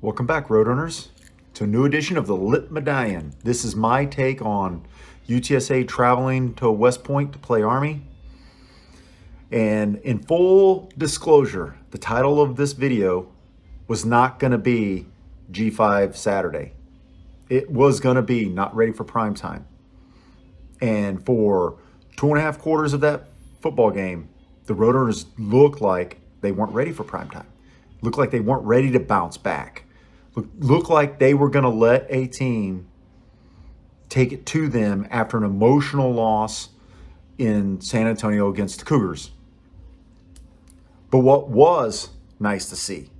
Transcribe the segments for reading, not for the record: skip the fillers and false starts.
Welcome back, Roadrunners, to a new edition of the Lit Medallion. This is my take on UTSA traveling to West Point to play Army. And in full disclosure, the title of this video was not going to be G5 Saturday. It was going to be not ready for prime time. And for 2.5 quarters of that football game, the Roadrunners looked like they weren't ready for prime time. Looked like they weren't ready to bounce back. Looked like they were going to let a team take it to them after an emotional loss in San Antonio against the Cougars. But what was nice to see,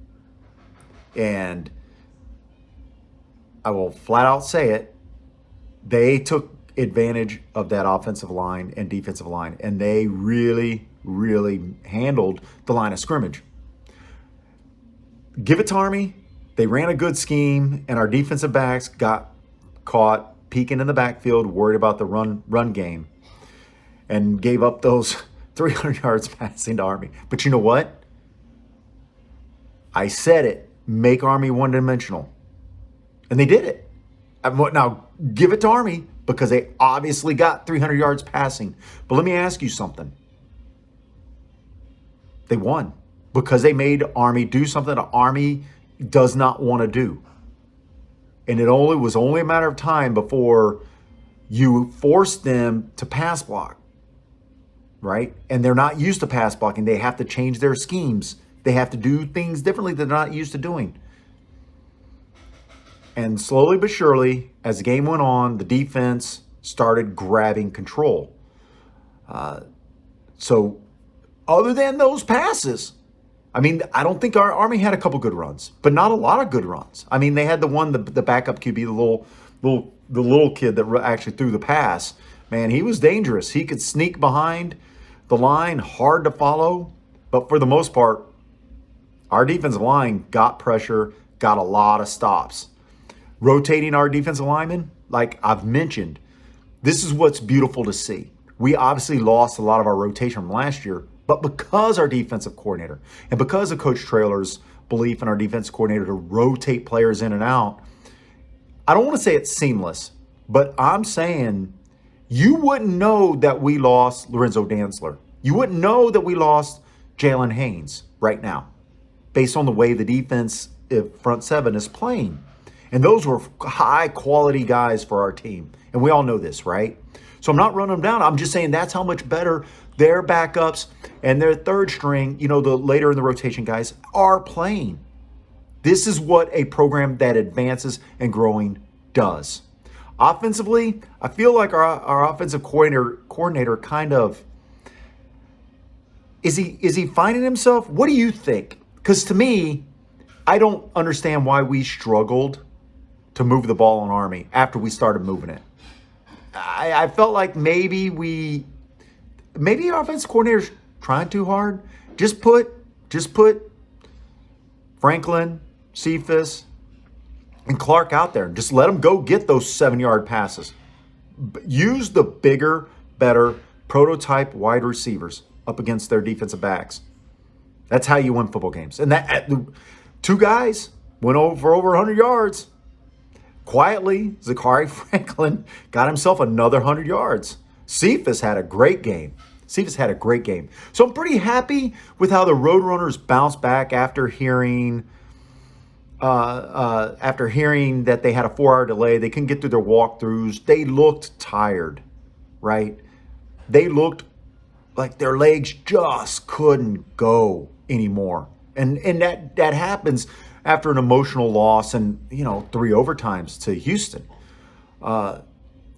and I will flat out say it, they took advantage of that offensive line and defensive line, and they really, really handled the line of scrimmage. Give it to Army. They ran a good scheme, and our defensive backs got caught peeking in the backfield, worried about the run game, and gave up those 300 yards passing to Army. But you know what? I said it. Make Army one-dimensional. And they did it. Now, give it to Army because they obviously got 300 yards passing. But let me ask you something. They won because they made Army do something that Army does not want to do. And it was only a matter of time before you force them to pass block, right? And they're not used to pass blocking. They have to change their schemes. They have to do things differently they're not used to doing. And slowly but surely, as the game went on, the defense started grabbing control. So other than those passes, I mean, I don't think our Army had a couple good runs, but not a lot of good runs. I mean, they had the backup QB, the little kid that actually threw the pass. Man, he was dangerous. He could sneak behind the line, hard to follow. But for the most part, our defensive line got pressure, got a lot of stops. Rotating our defensive linemen, like I've mentioned, this is what's beautiful to see. We obviously lost a lot of our rotation from last year, but because our defensive coordinator and because of Coach Traylor's belief in our defensive coordinator to rotate players in and out, I don't want to say it's seamless, but I'm saying you wouldn't know that we lost Lorenzo Dantzler. You wouldn't know that we lost Jalen Haynes right now based on the way the defense front seven is playing. And those were high-quality guys for our team. And we all know this, right? So I'm not running them down. I'm just saying that's how much better their backups and their third string, the later in the rotation guys, are playing. This is what a program that advances and growing does. Offensively, I feel like our offensive coordinator kind of, is he finding himself? What do you think? Because to me, I don't understand why we struggled to move the ball on Army after we started moving it. I felt like maybe our offensive coordinator's trying too hard. Just put Franklin, G5s, and Clark out there. Just let them go get those 7-yard passes. Use the bigger, better prototype wide receivers up against their defensive backs. That's how you win football games. And that 2 guys went over 100 yards. Quietly, Zachary Franklin got himself another 100 yards. G5s had a great game. So I'm pretty happy with how the Roadrunners bounced back after hearing that they had a 4-hour delay. They couldn't get through their walkthroughs. They looked tired, right? They looked like their legs just couldn't go anymore. And that happens after an emotional loss and, 3 overtimes to Houston.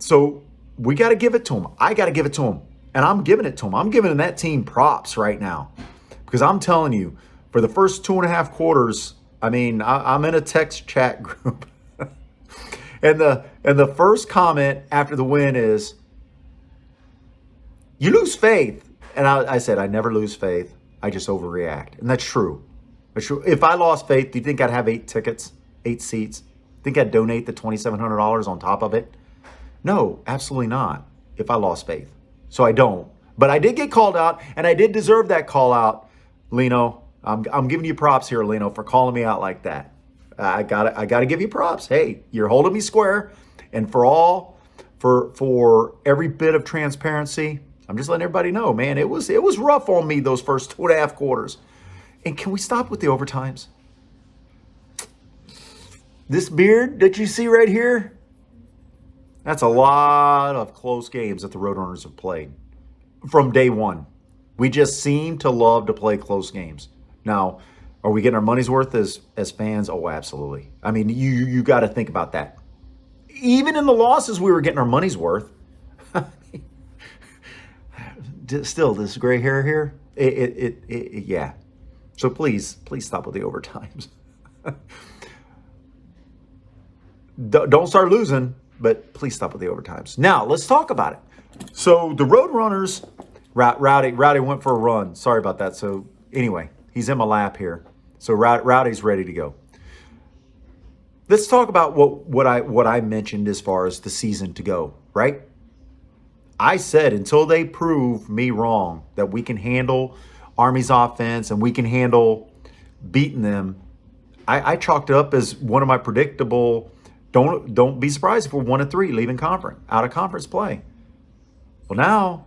So we got to give it to them. I got to give it to them. And I'm giving it to them. I'm giving that team props right now. Because I'm telling you, for the first 2.5 quarters, I mean, I'm in a text chat group. and the first comment after the win is, you lose faith. And I said, I never lose faith. I just overreact. And that's true. If I lost faith, do you think I'd have 8 tickets, 8 seats? Think I'd donate the $2,700 on top of it? No, absolutely not, if I lost faith. So I don't. But I did get called out, and I did deserve that call out, Lino. I'm giving you props here, Leno, for calling me out like that. I gotta give you props. Hey, you're holding me square, and for every bit of transparency, I'm just letting everybody know, man, it was rough on me those first 2.5 quarters. And can we stop with the overtimes? This beard that you see right here, that's a lot of close games that the Roadrunners have played from day one. We just seem to love to play close games. Now, are we getting our money's worth as fans? Oh, absolutely. I mean, you got to think about that. Even in the losses, we were getting our money's worth. Still, this gray hair here, yeah. So please stop with the overtimes. Don't start losing, but please stop with the overtimes. Now, let's talk about it. So the Roadrunners, Rowdy went for a run. Sorry about that. So anyway, he's in my lap here. So Rowdy's ready to go. Let's talk about what I mentioned as far as the season to go, right? I said until they prove me wrong that we can handle Army's offense and we can handle beating them, I chalked it up as one of my predictable. Don't be surprised if we're 1-3 leaving out of conference play. Well, now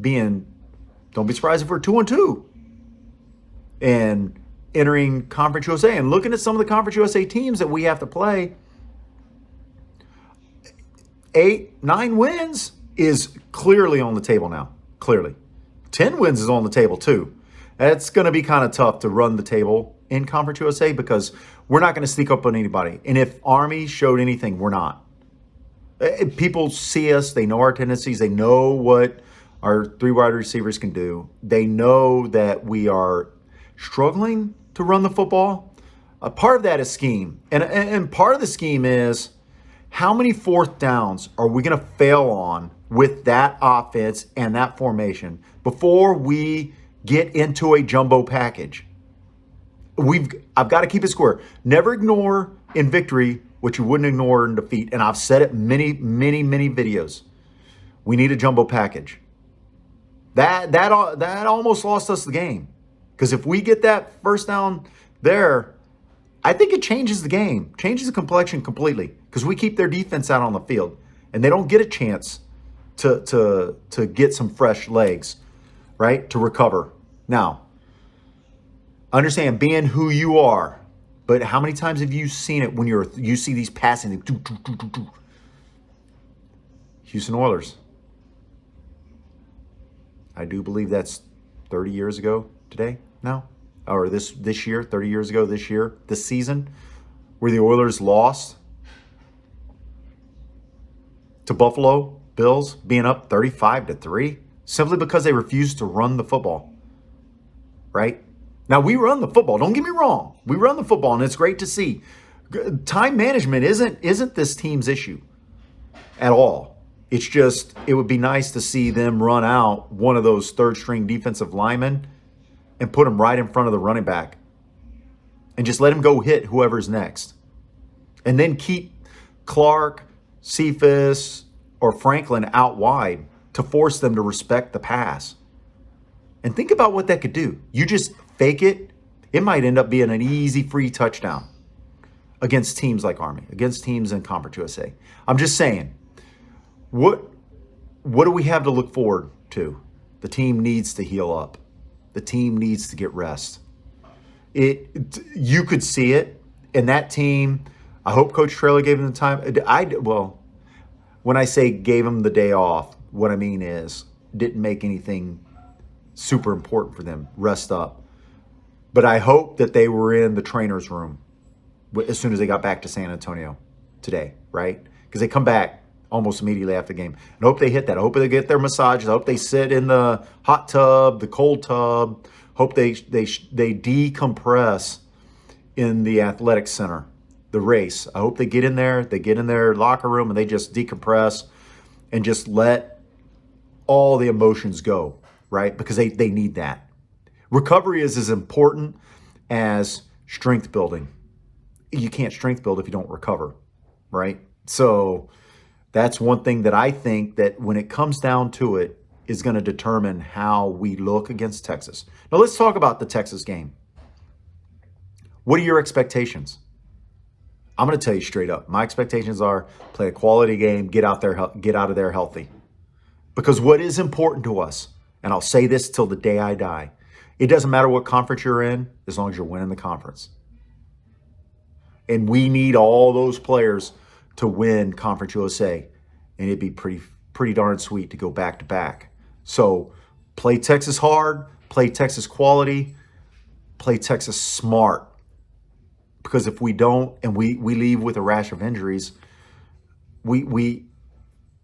don't be surprised if we're 2-2 and entering Conference USA and looking at some of the Conference USA teams that we have to play. 8-9 wins is clearly on the table now. Clearly. 10 wins is on the table too. That's going to be kind of tough to run the table in Conference USA because we're not going to sneak up on anybody. And if Army showed anything, we're not. People see us. They know our tendencies. They know what our 3 wide receivers can do. They know that we are struggling to run the football. A part of that is scheme. And part of the scheme is how many 4th downs are we going to fail on with that offense and that formation before we get into a jumbo package. I've got to keep it square. Never ignore in victory what you wouldn't ignore in defeat. And I've said it many videos. We need a jumbo package. That almost lost us the game. Because if we get that first down there, I think it changes the game, changes the complexion completely. Because we keep their defense out on the field, and they don't get a chance to get some fresh legs, right, to recover. Now, understand being who you are, but how many times have you seen it when you see these passing? Houston Oilers. I do believe that's 30 years ago today now, or this year, 30 years ago this year, this season, where the Oilers lost to Buffalo Bills, being up 35-3, simply because they refused to run the football, right? Now, we run the football. Don't get me wrong. We run the football, and it's great to see. Time management isn't this team's issue at all. It's just it would be nice to see them run out one of those third-string defensive linemen and put him right in front of the running back and just let him go hit whoever's next. And then keep Clark, Cephas, or Franklin out wide to force them to respect the pass. And think about what that could do. You just fake it. It might end up being an easy free touchdown against teams like Army, against teams in Conference USA. I'm just saying, what do we have to look forward to? The team needs to heal up. The team needs to get rest. You could see it in that team. I hope Coach Traylor gave him the time. When I say gave him the day off, what I mean is didn't make anything super important for them. Rest up. But I hope that they were in the trainer's room as soon as they got back to San Antonio today, right? Because they come back almost immediately after the game. And I hope they hit that. I hope they get their massages. I hope they sit in the hot tub, the cold tub. Hope they decompress in the athletic center, the race. I hope they get in there, they get in their locker room, and they just decompress and just let all the emotions go, right? Because they need that. Recovery is as important as strength building. You can't strength build if you don't recover, right? So that's one thing that I think that when it comes down to it is going to determine how we look against Texas. Now let's talk about the Texas game. What are your expectations? I'm going to tell you straight up. My expectations are play a quality game, get out of there healthy. Because what is important to us, and I'll say this till the day I die, it doesn't matter what conference you're in as long as you're winning the conference. And we need all those players to win Conference USA. And it'd be pretty darn sweet to go back to back. So play Texas hard, play Texas quality, play Texas smart. Because if we don't and we leave with a rash of injuries, we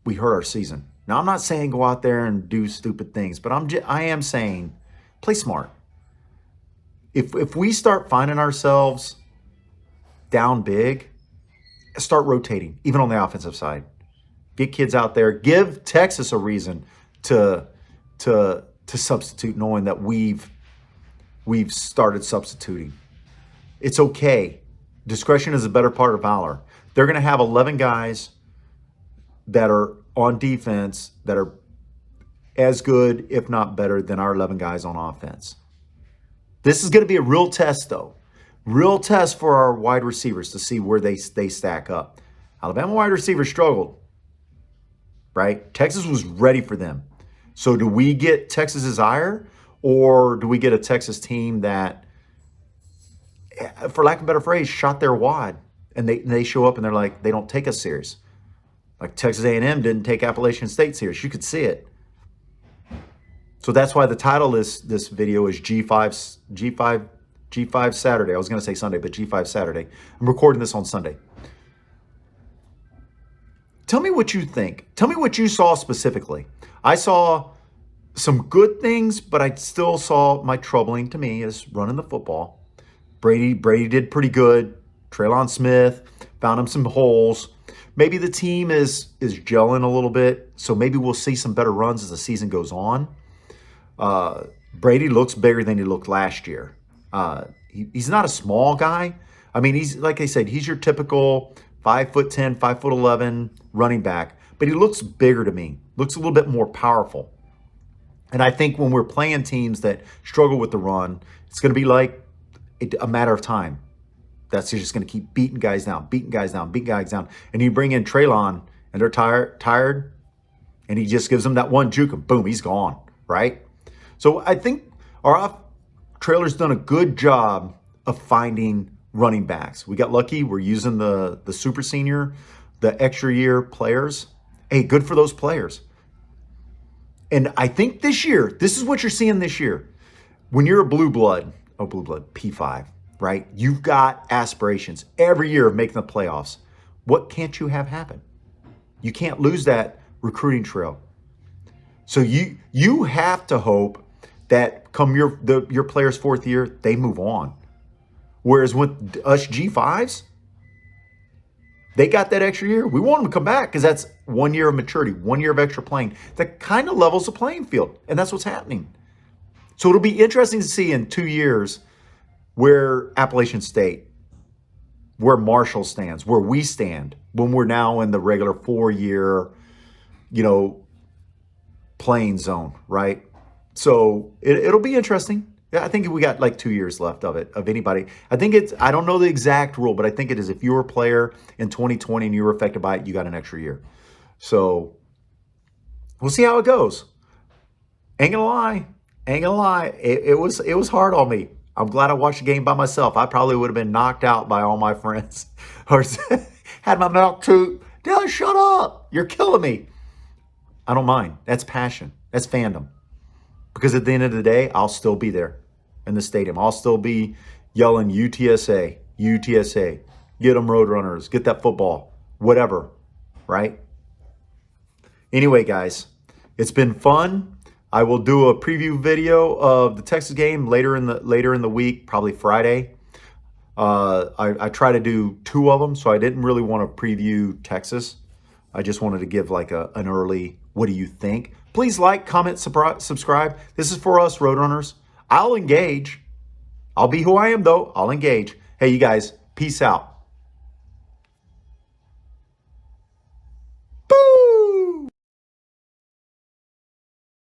hurt our season. Now, I'm not saying go out there and do stupid things, but I am saying play smart. If we start finding ourselves down big, start rotating, even on the offensive side. Get kids out there. Give Texas a reason to substitute, knowing that we've started substituting. It's okay. Discretion is a better part of valor. They're going to have 11 guys that are on defense that are as good, if not better, than our 11 guys on offense. This is going to be a real test, though. Real test for our wide receivers to see where they stack up. Alabama wide receivers struggled, right? Texas was ready for them. So do we get Texas's ire, or do we get a Texas team that, for lack of a better phrase, shot their wad, and they show up and they're like, they don't take us serious. Like Texas A&M didn't take Appalachian State serious. You could see it. So that's why the title of this video is G5 Saturday. I was going to say Sunday, but G5 Saturday. I'm recording this on Sunday. Tell me what you think. Tell me what you saw specifically. I saw some good things, but I still saw my troubling to me is running the football. Brady did pretty good. Traylon Smith found him some holes. Maybe the team is gelling a little bit, so maybe we'll see some better runs as the season goes on. Brady looks bigger than he looked last year. He's not a small guy. I mean, he's, like I said, he's your typical 5'10", 5'11" running back, but he looks bigger to me. Looks a little bit more powerful. And I think when we're playing teams that struggle with the run, it's going to be like a matter of time. That's just going to keep beating guys down. And you bring in Traylon, and they're tired, and he just gives them that one juke, and boom, he's gone, right? So I think our trailer's done a good job of finding running backs. We got lucky. We're using the super senior, the extra year players. Hey, good for those players. And I think this year, this is what you're seeing this year. When you're a blue blood, P5, right? You've got aspirations every year of making the playoffs. What can't you have happen? You can't lose that recruiting trail. So you have to hope that come your player's fourth year, they move on. Whereas with us G5s, they got that extra year. We want them to come back because that's 1 year of maturity, 1 year of extra playing. That kind of levels the playing field, and that's what's happening. So it'll be interesting to see in 2 years where Appalachian State, where Marshall stands, where we stand when we're now in the regular 4-year, playing zone, right? So it'll be interesting. Yeah, I think we got like 2 years left of anybody. I think I don't know the exact rule, but I think it is if you were a player in 2020 and you were affected by it, you got an extra year. So we'll see how it goes. Ain't gonna lie. It was hard on me. I'm glad I watched the game by myself. I probably would have been knocked out by all my friends or had my mouth too. Dylan, shut up. You're killing me. I don't mind. That's passion. That's fandom. Because at the end of the day, I'll still be there in the stadium. I'll still be yelling UTSA, UTSA. Get them Roadrunners. Get that football. Whatever. Right? Anyway, guys, it's been fun. I will do a preview video of the Texas game later in the week, probably Friday. I try to do 2 of them, so I didn't really want to preview Texas. I just wanted to give like an early, what do you think? Please like, comment, subscribe. This is for us Roadrunners. I'll engage. I'll be who I am, though. I'll engage. Hey, you guys, peace out.